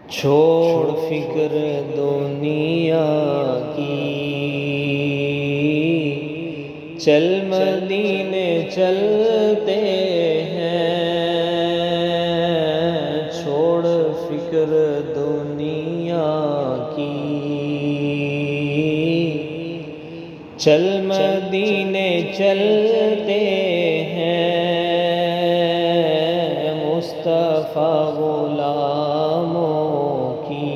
چھوڑ فکر دنیا کی، چل مدینے چلتے ہیں۔ چھوڑ فکر دنیا کی، چل مدینے چلتے ہیں۔ مصطفیٰ غلاموں کی،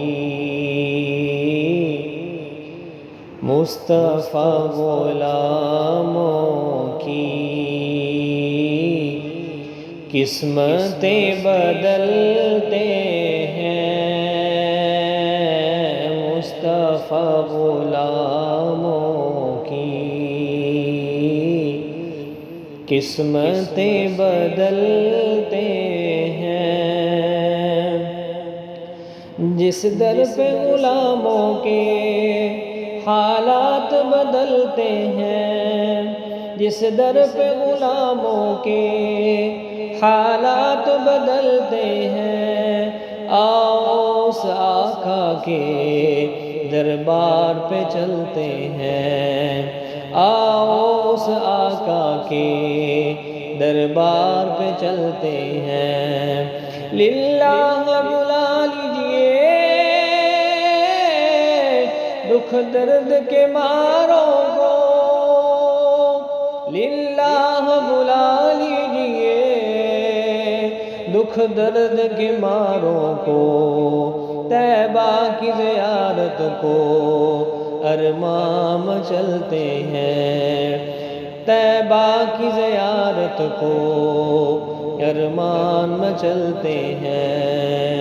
مصطفیٰ غلاموں کی قسمتیں بدلتے ہیں۔ مصطفیٰ غلاموں کی قسمتیں بدلتے ہیں۔ جس در پہ غلاموں کے حالات بدلتے ہیں، جس در پہ غلاموں کے حالات بدلتے ہیں، آؤ اس آقا کے دربار پہ چلتے ہیں۔ آؤ اس آقا کے دربار پہ چلتے ہیں۔ للہ بلا لیجئے دکھ درد کے ماروں کو، للہ بلا لیجئے دکھ درد کے ماروں کو۔ طیبہ کی زیارت کو ارمام چلتے ہیں، طیبہ کی زیارت کو ارمان میں چلتے ہیں۔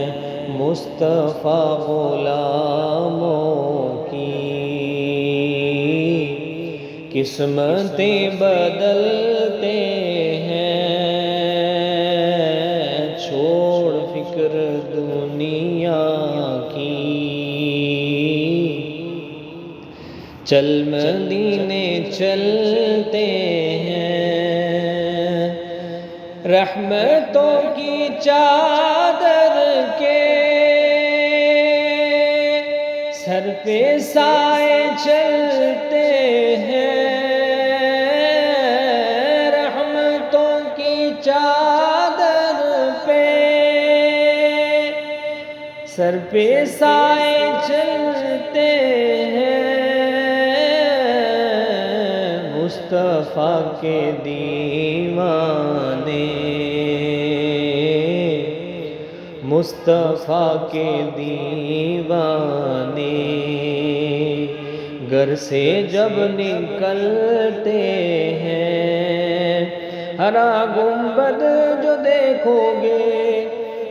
مصطفیٰ غلاموں کی قسمتیں بدلتے ہیں۔ چھوڑ فکر دنیا کی، چل مدینے چلتے ہیں۔ رحمتوں کی چادر کے سر پہ سائے چلتے ہیں۔ رحمتوں کی چادر پہ سر پہ سائے چلتے ہیں۔ مصطفیٰ کے دیوانے، مصطفیٰ کے دیوانے گھر سے جب نکلتے ہیں، ہرا گنبد جو دیکھو گے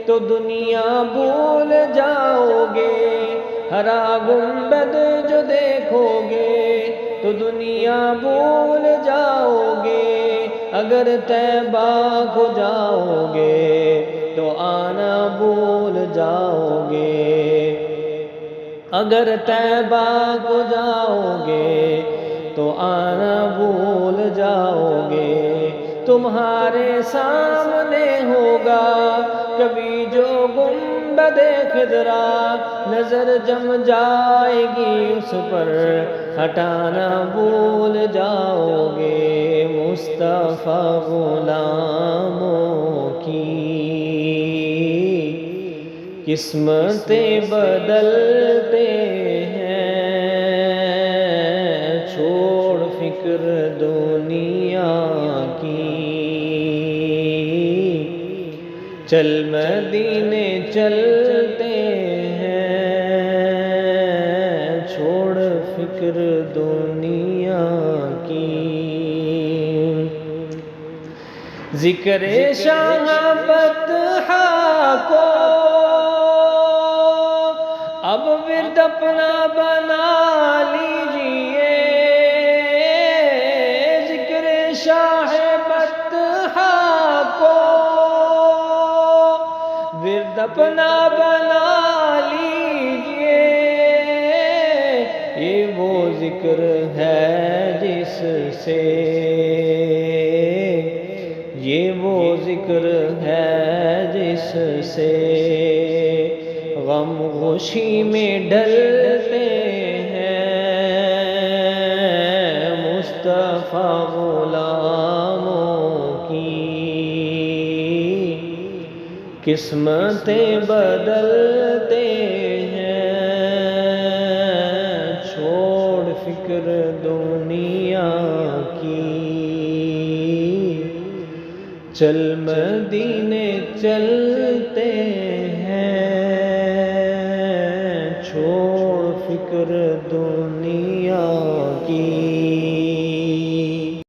تو دنیا بھول جاؤ گے۔ ہرا گنبد جو دیکھو گے تو دنیا بھول جاؤ گے۔ اگر طیبہ کو جاؤ گے تو آنا بھول جاؤ گے۔ اگر طیبہ کو جاؤ گے تو آنا بھول جاؤ گے۔ تمہارے سامنے ہوگا کبھی جو گنبد خضرا، نظر جم جائے گی اس پر ہٹانا بھول جاؤ گے۔ مصطفیٰ غلاموں کی قسمتیں بدلتے ہیں۔ چھوڑ فکر دنیا کی، چل مدینے چلتے ہیں۔ چھوڑ فکر دنیا کی، ذکر شاہ بطحہ کو اب ورد اپنا بنا لیجئے۔ ذکر شاہ بطحہ کو ورد اپنا بنا لیجئے۔ یہ وہ ذکر ہے جس سے، یہ وہ ذکر ہے جس سے غم غمگوشی میں ڈلتے ہیں مصطفیٰ غلاموں کی، قسمتیں بدلتے ہیں، چھوڑ فکر دنیا کی، چل مدینے چلتے ہیں، چھوڑ فکر دنیا کی۔